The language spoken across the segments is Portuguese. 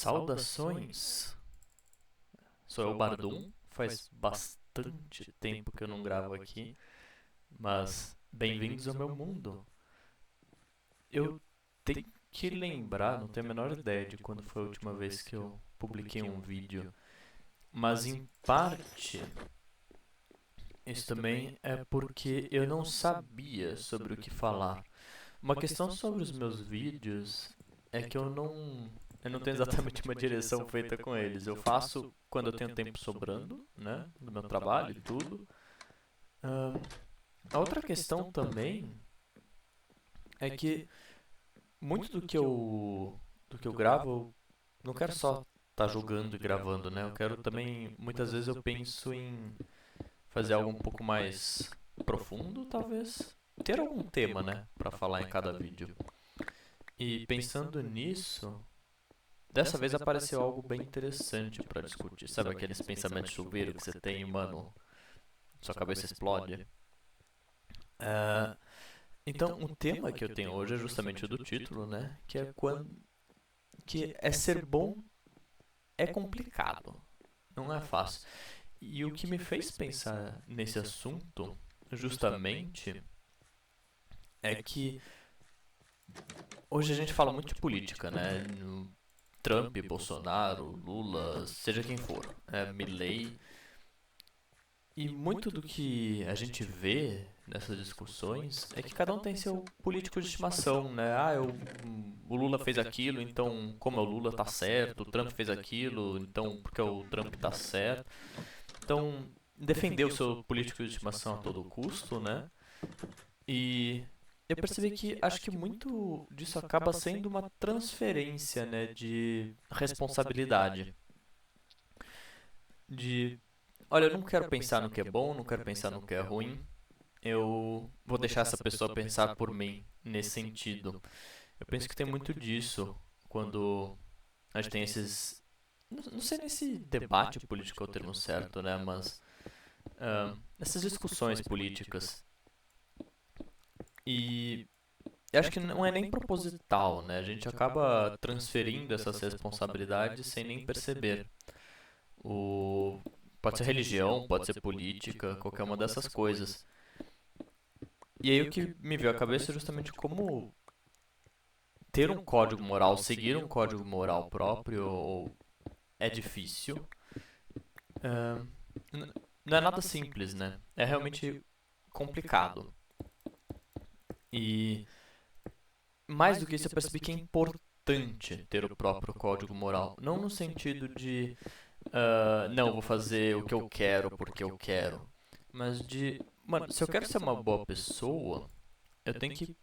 Saudações! Sou eu, Bardum. Faz bastante tempo que eu não gravo aqui, mas bem-vindos ao meu mundo. Eu tenho que lembrar, não tenho a menor ideia de quando foi a última vez que eu publiquei um vídeo, mas em parte isso também é porque eu não sabia sobre o que falar. Uma questão sobre os meus vídeos é que eu não tenho exatamente uma direção feita com eles. Eu faço quando eu tenho tempo sobrando, né, do meu trabalho e tudo. Ahn, a outra questão também é que muito do que eu gravo, eu não quero só estar jogando e gravando, né? Eu quero também, muitas vezes eu penso em fazer algo um pouco mais profundo, talvez. Ter algum tema, né, para falar em cada vídeo. E pensando nisso, dessa vez apareceu algo bem interessante para discutir. Sabe aqueles pensamentos de chuveiro que você tem, mano, sua cabeça explode? Ah, então, o tema que eu tenho hoje é justamente o do título, né? Que é ser bom é complicado, não é fácil. E o que me fez pensar nesse assunto, justamente, é que hoje a gente fala muito de política, né? Trump, Bolsonaro, Lula, seja quem for, Milley. E muito do que a gente vê nessas discussões é que cada um tem seu político de estimação, né? O Lula fez aquilo, então como é o Lula tá certo, o Trump fez aquilo, então porque o Trump tá certo. Então, defender o seu político de estimação a todo custo, né? E eu percebi que acho que muito disso acaba sendo uma transferência, né, de responsabilidade. De, olha, eu não quero pensar no que é bom, não quero pensar no que é ruim. Eu vou deixar essa pessoa pensar por mim nesse sentido. Eu penso que tem muito disso quando a gente tem esses. Não sei nem se debate político é o termo certo, né? Mas essas discussões políticas. E eu acho que não é nem proposital, né? A gente acaba transferindo essas responsabilidades sem nem perceber. O... Pode ser religião, pode ser política, qualquer uma dessas coisas. E aí o que me veio à cabeça é justamente como ter um código moral, seguir um código moral próprio é difícil. Ah, não é nada simples, né? É realmente complicado. E mais do que isso, eu percebi que é importante ter o próprio código moral. Não no sentido de, não, vou fazer o que eu quero porque eu quero. Mas de, mano, se eu quero ser uma boa pessoa, eu tenho que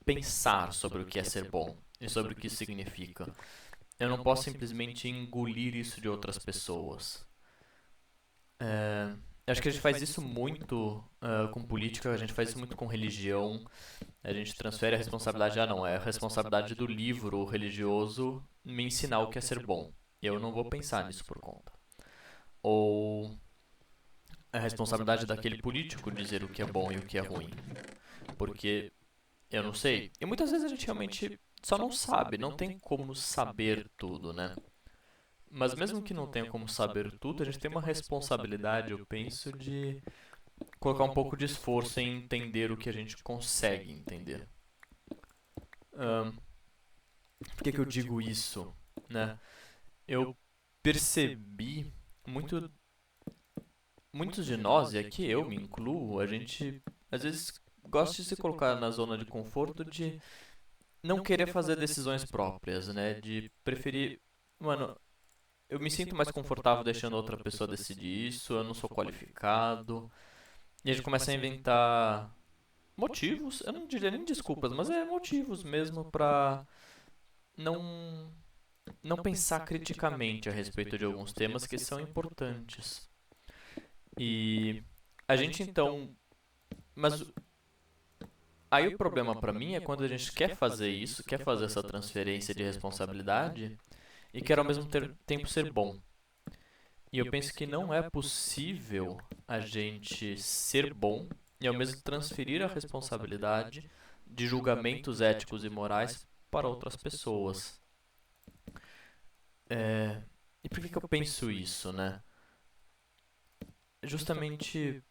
pensar sobre o que é ser bom e sobre o que isso significa. Eu não posso simplesmente engolir isso de outras pessoas. Eu acho que a gente faz isso muito com política, a gente faz isso muito com religião. A gente transfere a responsabilidade, não, é a responsabilidade do livro religioso me ensinar o que é ser bom. Eu não vou pensar nisso por conta. Ou a responsabilidade daquele político dizer o que é bom e o que é ruim. Porque eu não sei. E muitas vezes a gente realmente só não sabe, não tem como saber tudo, né? Mas mesmo que não tenha como saber tudo, a gente tem uma responsabilidade, eu penso, de colocar um pouco de esforço em entender o que a gente consegue entender. Ahn, por que eu digo isso, né? Eu percebi muito, muitos de nós, e aqui eu me incluo, a gente às vezes gosta de se colocar na zona de conforto de não querer fazer decisões próprias, né? De preferir, mano, eu me sinto mais confortável deixando outra pessoa decidir isso, eu não sou qualificado. E a gente começa a inventar motivos, eu não diria nem desculpas, mas é motivos mesmo pra não não pensar criticamente a respeito de alguns temas que são importantes. E a gente então, mas aí o problema pra mim é quando a gente quer fazer isso, quer fazer essa transferência de responsabilidade e quer ao mesmo tempo ser bom. E eu penso que não é possível a gente ser bom e ao mesmo transferir a responsabilidade de julgamentos éticos e morais para outras pessoas. E por que eu penso isso, né? Justamente.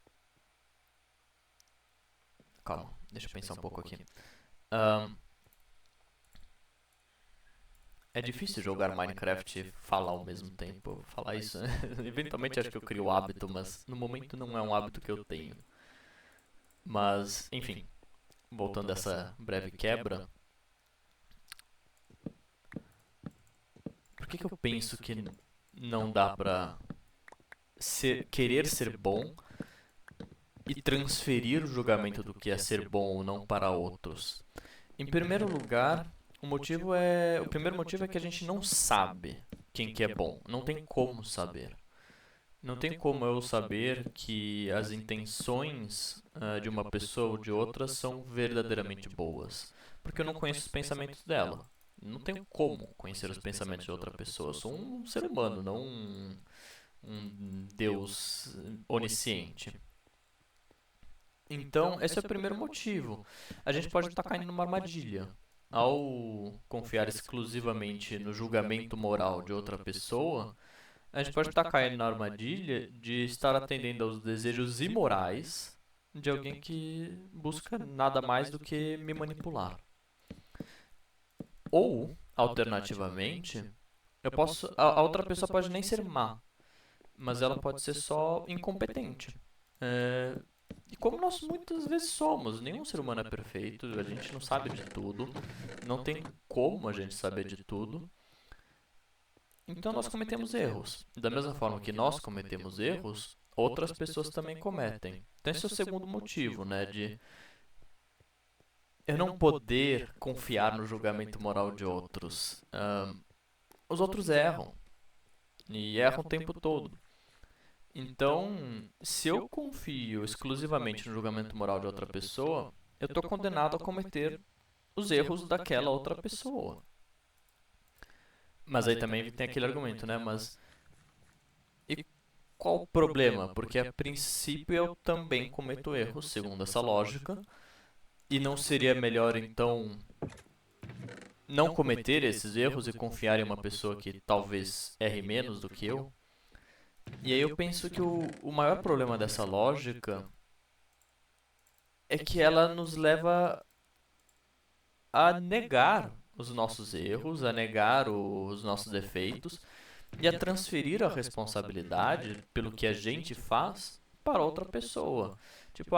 Calma, deixa eu pensar um pouco aqui. Ahn, é difícil jogar Minecraft e falar ao mesmo tempo. Eu vou falar isso, né? Eventualmente acho que eu crio o hábito, mas no momento não é um hábito que eu tenho. Mas, enfim, voltando a essa breve quebra, por que eu penso que não dá pra querer ser bom e transferir o julgamento do que é ser bom ou não para outros? Em primeiro lugar, o primeiro motivo é que a gente não sabe quem que é bom. Não tem como saber. Não tem como eu saber que as intenções de uma pessoa ou de outra são verdadeiramente boas, porque eu não conheço os pensamentos dela. Não tenho como conhecer os pensamentos de outra pessoa. Eu sou um ser humano, não um Deus onisciente. Então, esse é o primeiro motivo. A gente pode estar caindo numa armadilha. Ao confiar exclusivamente no julgamento moral de outra pessoa, a gente pode estar caindo na armadilha de estar atendendo aos desejos imorais de alguém que busca nada mais do que me manipular. Ou, alternativamente, a outra pessoa pode nem ser má, mas ela pode ser só incompetente. É, e como nós muitas vezes somos, nenhum ser humano é perfeito, a gente não sabe de tudo, não tem como a gente saber de tudo. Então nós cometemos erros. Da mesma forma que nós cometemos erros, outras pessoas também cometem. Então esse é o segundo motivo, né, de eu não poder confiar no julgamento moral de outros. Os outros erram, e erram o tempo todo. Então, se eu confio exclusivamente no julgamento moral de outra pessoa, eu estou condenado a cometer os erros daquela outra pessoa. Mas aí também tem aquele argumento, né? Mas e qual o problema? Porque a princípio eu também cometo erros, segundo essa lógica, e não seria melhor então não cometer esses erros e confiar em uma pessoa que talvez erre menos do que eu? E aí eu penso que o maior problema dessa lógica é que ela nos leva a negar os nossos erros, a negar os nossos defeitos e a transferir a responsabilidade pelo que a gente faz para outra pessoa. Tipo,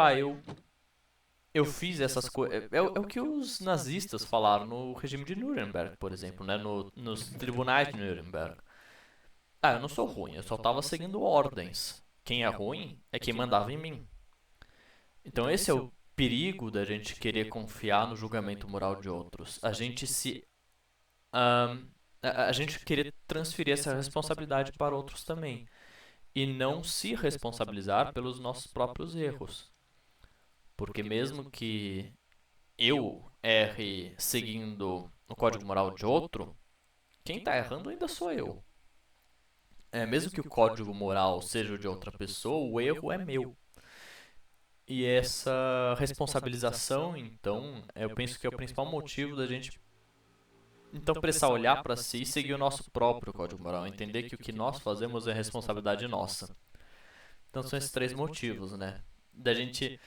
eu fiz essas coisas. É o que os nazistas falaram no regime de Nuremberg, por exemplo, né? Nos tribunais de Nuremberg. Eu não sou ruim, eu só estava seguindo ordens. Quem é ruim é quem mandava em mim. Então esse é o perigo da gente querer confiar no julgamento moral de outros. Ahm, a gente querer transferir essa responsabilidade para outros também. E não se responsabilizar pelos nossos próprios erros. Porque mesmo que eu erre seguindo o código moral de outro, quem está errando ainda sou eu. Mesmo que o código moral seja o de outra pessoa, o erro é meu. E essa responsabilização, então, eu penso que é o principal motivo da gente então precisar olhar para si e seguir o nosso próprio código moral, entender que o que nós fazemos é responsabilidade nossa. Então são esses três motivos, né? Da gente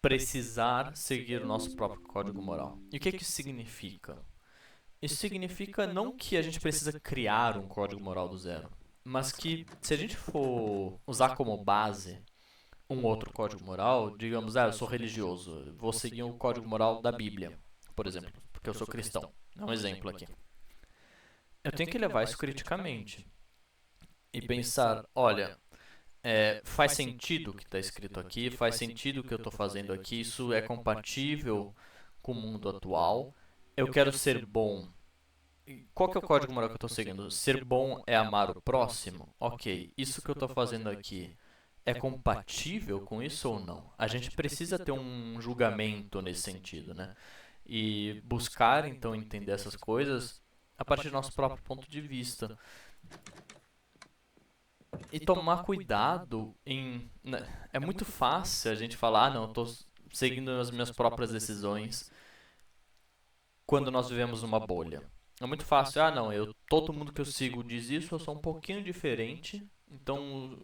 precisar seguir o nosso próprio código moral. E o que isso significa? Isso significa não que a gente precisa criar um código moral do zero, mas que se a gente for usar como base um outro código moral, digamos, eu sou religioso, vou seguir o código moral da Bíblia, por exemplo, porque eu sou cristão. Dá um exemplo aqui. Eu tenho que levar isso criticamente e pensar, olha, faz sentido o que está escrito aqui, faz sentido o que eu estou fazendo aqui, isso é compatível com o mundo atual, eu quero ser bom. Qual que é o código moral que eu estou seguindo? Ser bom é amar o próximo? Ok, isso que eu estou fazendo aqui é compatível com isso ou não? A gente precisa ter um julgamento nesse sentido, né? E buscar, então, entender essas coisas a partir do nosso próprio ponto de vista. E tomar cuidado em. É muito fácil a gente falar, não, eu estou seguindo as minhas próprias decisões quando nós vivemos numa bolha. É muito fácil. Ah, não, todo mundo que eu sigo diz isso, eu sou um pouquinho diferente. Então,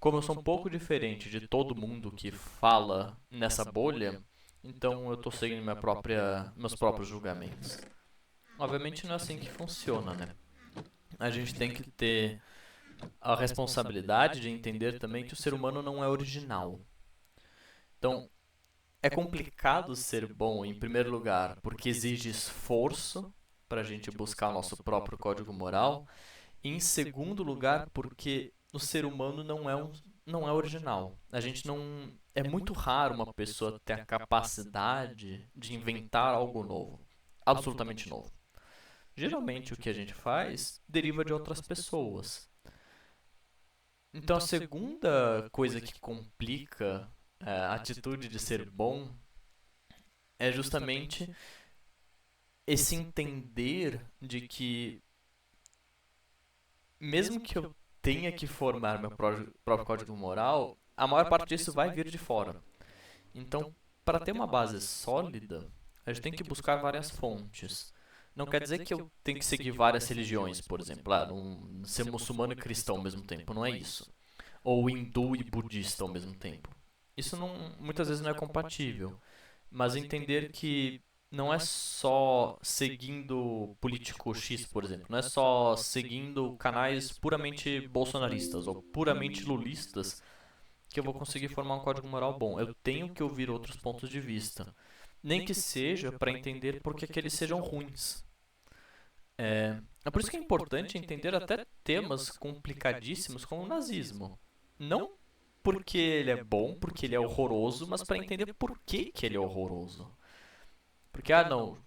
como eu sou um pouco diferente de todo mundo que fala nessa bolha, então eu tô seguindo meus próprios julgamentos. Obviamente não é assim que funciona, né? A gente tem que ter a responsabilidade de entender também que o ser humano não é original. Então, é complicado ser bom, em primeiro lugar, porque exige esforço para a gente buscar o nosso próprio código moral. E em segundo lugar, porque o ser humano não é original. A gente não. É muito raro uma pessoa ter a capacidade de inventar algo novo. Absolutamente novo. Geralmente o que a gente faz deriva de outras pessoas. Então a segunda coisa que complica a atitude de ser bom é justamente esse entender de que, mesmo que eu tenha que formar meu próprio código moral, a maior parte disso vai vir de fora. Então, para ter uma base sólida, a gente tem que buscar várias fontes. Não quer dizer que eu tenho que seguir várias religiões, por exemplo, ser muçulmano e cristão ao mesmo tempo, não é isso. Ou hindu e budista ao mesmo tempo. Isso muitas vezes não é compatível. Mas entender que não é só seguindo político X, por exemplo, não é só seguindo canais puramente bolsonaristas ou puramente lulistas que eu vou conseguir formar um código moral bom. Eu tenho que ouvir outros pontos de vista, nem que seja para entender por que eles sejam ruins. É por isso que é importante entender até temas complicadíssimos como o nazismo. Não porque ele é bom, porque ele é horroroso, mas para entender por que ele é horroroso. Porque, não.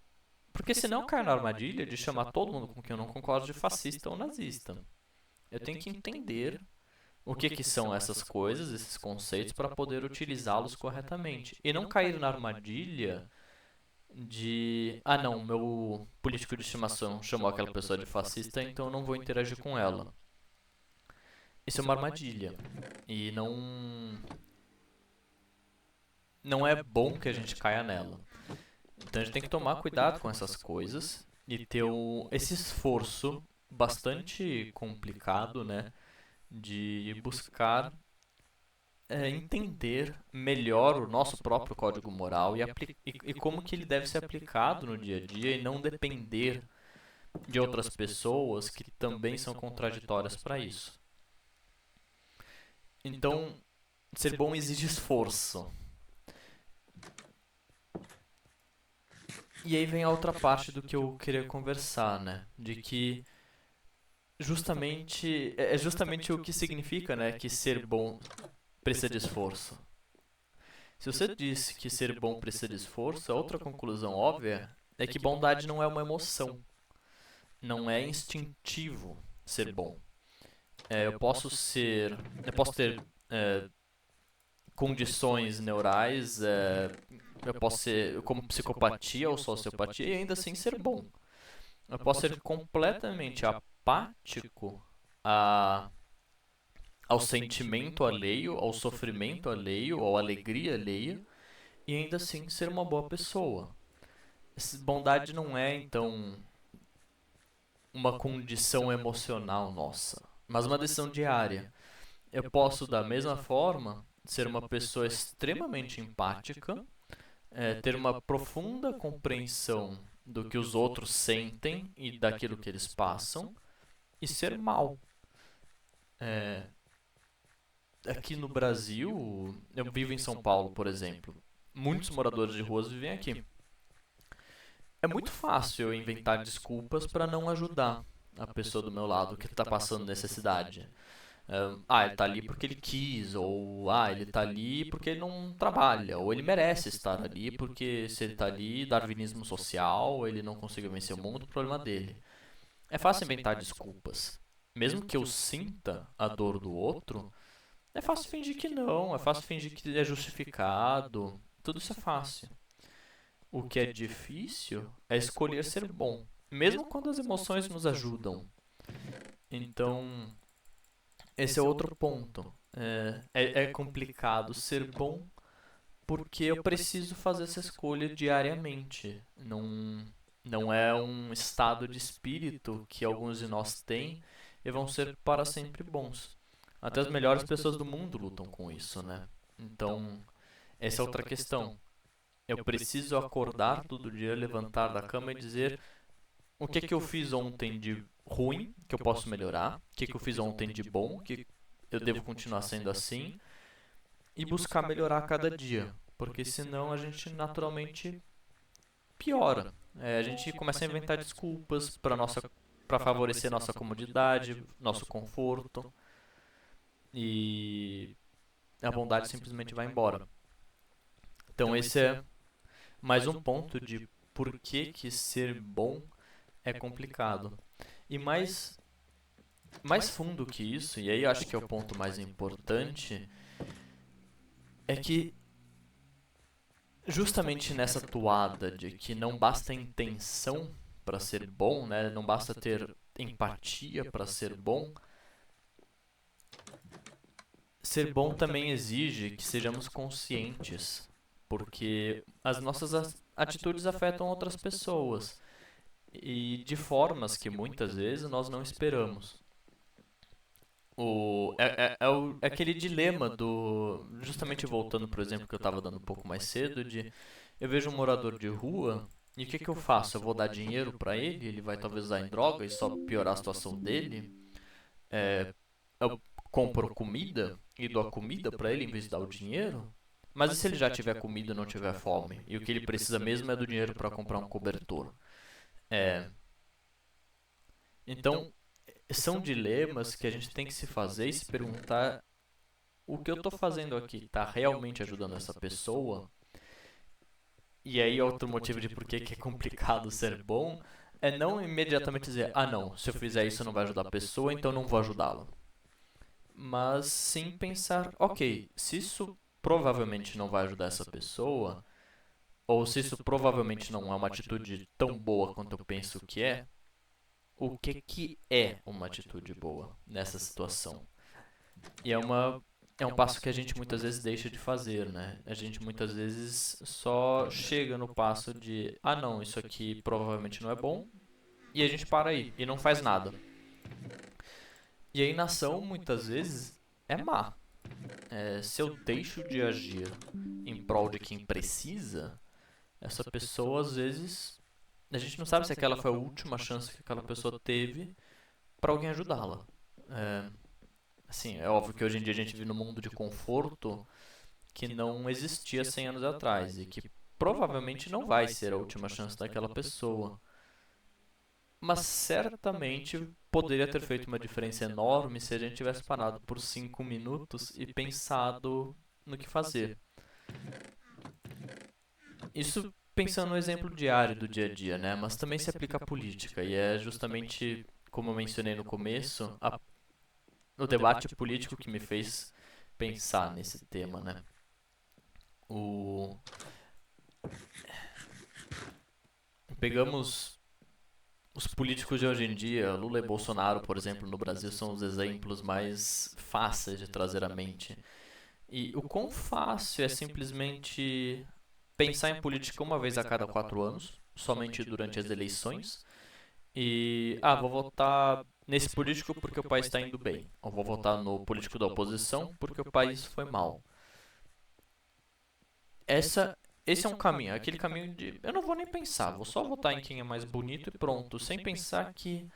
Porque senão cai na armadilha de chamar todo mundo com quem eu não concordo de fascista ou nazista. Eu tenho que entender o que são essas coisas, esses conceitos, para poder utilizá-los corretamente. E não cair na armadilha de. Ah, não, meu político de estimação chamou aquela pessoa de fascista, então eu não vou interagir com ela. Isso é uma armadilha. E não é bom que a gente caia nela. Então a gente tem que tomar cuidado com essas coisas e ter esse esforço bastante complicado, né, de buscar entender melhor o nosso próprio código moral e como que ele deve ser aplicado no dia a dia e não depender de outras pessoas que também são contraditórias para isso. Então, ser bom exige esforço. E aí vem a outra parte do que eu queria conversar, né? De que justamente o que significa, né, que ser bom precisa de esforço. Se você disse que ser bom precisa de esforço, a outra conclusão óbvia é que bondade não é uma emoção. Não é instintivo ser bom. Eu posso ter condições neurais, eu posso ser como psicopatia ou sociopatia e ainda assim ser bom. Eu posso ser completamente apático a, ao sentimento alheio, ao sofrimento alheio, à alegria alheia, e ainda assim ser uma boa pessoa. Bondade não é, então, uma condição emocional nossa, mas uma decisão diária. Eu posso, da mesma forma, ser uma pessoa extremamente empática, ter uma profunda compreensão do que os outros sentem e daquilo que eles passam, e ser mal. Aqui no Brasil, eu vivo em São Paulo, por exemplo. Muitos moradores de ruas vivem aqui. É muito fácil eu inventar desculpas para não ajudar a pessoa do meu lado que está passando necessidade. Ele está ali porque ele quis, ou ele está ali porque ele não trabalha, ou ele merece estar ali porque se ele está ali, darwinismo social, ele não conseguiu vencer o mundo, o problema dele. É fácil inventar desculpas. Mesmo que eu sinta a dor do outro, é fácil fingir que não, é fácil fingir que é justificado, tudo isso é fácil. O que é difícil é escolher ser bom, mesmo quando as emoções nos ajudam. Então, esse é outro ponto. É complicado ser bom porque eu preciso fazer essa escolha diariamente. Não é um estado de espírito que alguns de nós têm e vão ser para sempre bons. Até as melhores pessoas do mundo lutam com isso, né? Então, essa é outra questão. Eu preciso acordar todo dia, levantar da cama e dizer o que eu fiz ontem de ruim, que eu posso melhorar, o que eu fiz ontem de bom, que eu devo continuar sendo assim, e buscar melhorar a cada dia, porque senão a gente naturalmente piora. A gente começa a inventar desculpas para favorecer nossa comodidade, nosso conforto, e a bondade simplesmente vai embora. Então esse é mais um ponto de por que ser bom é complicado. E mais fundo que isso, e aí eu acho que é o ponto mais importante, é que justamente nessa toada de que não basta intenção para ser bom, né? Não basta ter empatia para ser bom. Ser bom também exige que sejamos conscientes, porque as nossas atitudes afetam outras pessoas e de formas que muitas vezes nós não esperamos. É aquele dilema do. Justamente voltando para o exemplo que eu estava dando um pouco mais cedo, de eu vejo um morador de rua e o que eu faço? Eu vou dar dinheiro para ele, ele vai talvez usar em droga e só piorar a situação dele. Eu compro comida e dou a comida para ele em vez de dar o dinheiro. Mas e se ele já tiver comida e não tiver fome? E o que ele precisa mesmo é do dinheiro para comprar um cobertor. É, então, são dilemas que a gente tem que se fazer e se perguntar: o que eu estou fazendo aqui está realmente ajudando essa pessoa? E aí, outro motivo de por que é complicado ser bom é não imediatamente dizer: ah, não, se eu fizer isso não vai ajudar a pessoa, então não vou ajudá-la. Mas sim pensar: ok, se isso provavelmente não vai ajudar essa pessoa, ou se isso provavelmente não é uma atitude tão boa quanto eu penso que é, o que é uma atitude boa nessa situação? E é um passo que a gente muitas vezes deixa de fazer, né? A gente muitas vezes só chega no passo de: ah, não, isso aqui provavelmente não é bom, e a gente para aí e não faz nada. E a inação muitas vezes é má. Se eu deixo de agir em prol de quem precisa, essa pessoa às vezes a gente não sabe se aquela foi a última chance que aquela pessoa teve para alguém ajudá-la. É, assim, é óbvio que hoje em dia a gente vive num mundo de conforto que não existia 100 anos atrás e que provavelmente não vai ser a última chance daquela pessoa. Mas certamente poderia ter feito uma diferença enorme se a gente tivesse parado por 5 minutos e pensado no que fazer. Isso pensando no exemplo diário do dia a dia, né? Mas também se aplica à política e é justamente como eu mencionei no começo, o debate político que me fez pensar nesse tema, né? O Pegamos os políticos de hoje em dia, Lula e Bolsonaro, por exemplo, no Brasil, são os exemplos mais fáceis de trazer à mente. E o quão fácil é simplesmente pensar em política uma vez a cada 4 anos, somente durante as eleições, e, vou votar nesse político porque o país está indo bem, ou vou votar no político da oposição porque o país foi mal. Essa, esse é um caminho, aquele caminho de eu não vou nem pensar, vou só votar em quem é mais bonito e pronto, sem pensar que,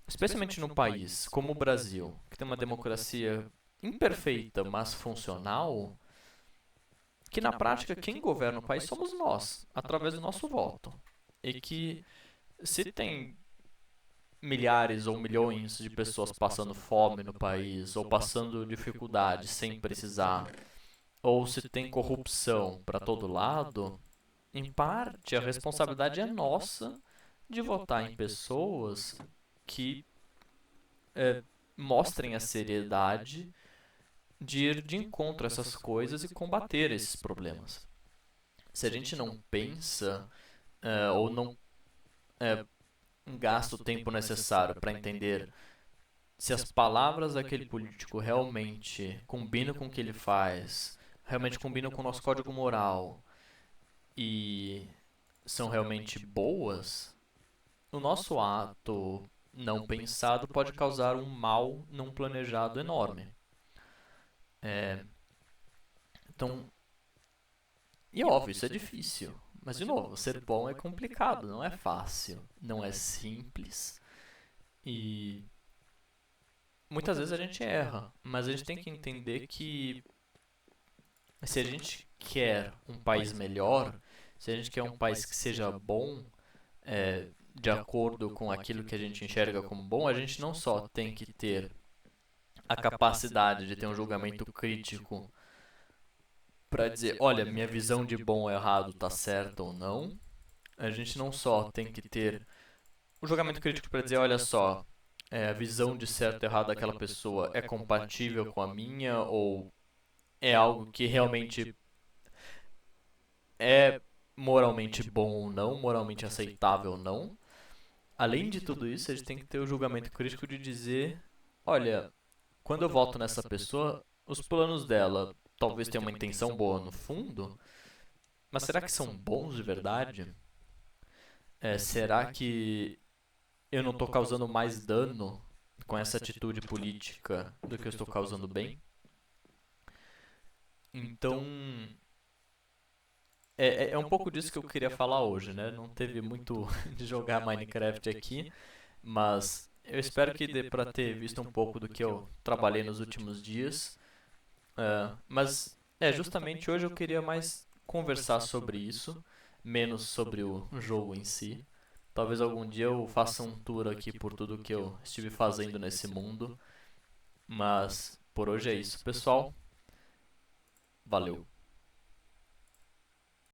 especialmente num país como o Brasil, que tem uma democracia imperfeita, mas funcional, que na prática quem governa o país somos nós, através do nosso voto. E que se tem milhares ou milhões de pessoas passando fome no país, ou passando dificuldade sem precisar, ou se tem corrupção para todo lado, em parte a responsabilidade é nossa de votar em pessoas que mostrem a seriedade de ir de encontro a essas coisas e combater esses problemas. Se a gente não pensa ou não gasta o tempo necessário para entender se as palavras daquele político realmente combinam com o que ele faz, realmente combinam com o nosso código moral e são realmente boas, o nosso ato não pensado pode causar um mal não planejado enorme. Então, e é óbvio, isso é difícil. Mas, de novo, ser bom é complicado, não é fácil, não é simples. E muitas vezes a gente erra, mas a gente tem que entender que se a gente quer um país melhor, se a gente quer um país que seja bom, de acordo com aquilo que a gente enxerga como bom, a gente não só tem que ter a capacidade de ter um julgamento crítico para dizer, olha, minha visão de bom ou errado está certa ou não. A gente não só tem que ter um julgamento crítico para dizer, olha só, a visão de certo ou errado daquela pessoa é compatível com a minha ou é algo que realmente é moralmente bom ou não, moralmente aceitável ou não. Além de tudo isso, a gente tem que ter o julgamento crítico de dizer, olha, quando eu voto nessa pessoa, os planos dela talvez tenham uma intenção boa no fundo, mas será que são bons de verdade? Será que eu não estou causando mais dano com essa atitude política do que eu estou causando bem? Então, é um pouco disso que eu queria falar hoje, né? Não teve muito de jogar Minecraft aqui, mas eu espero que dê para ter visto um pouco do que eu trabalhei nos últimos dias. Mas justamente hoje eu queria mais conversar sobre isso, menos sobre o jogo em si. Talvez algum dia eu faça um tour aqui por tudo que eu estive fazendo nesse mundo. Mas por hoje é isso, pessoal. Valeu.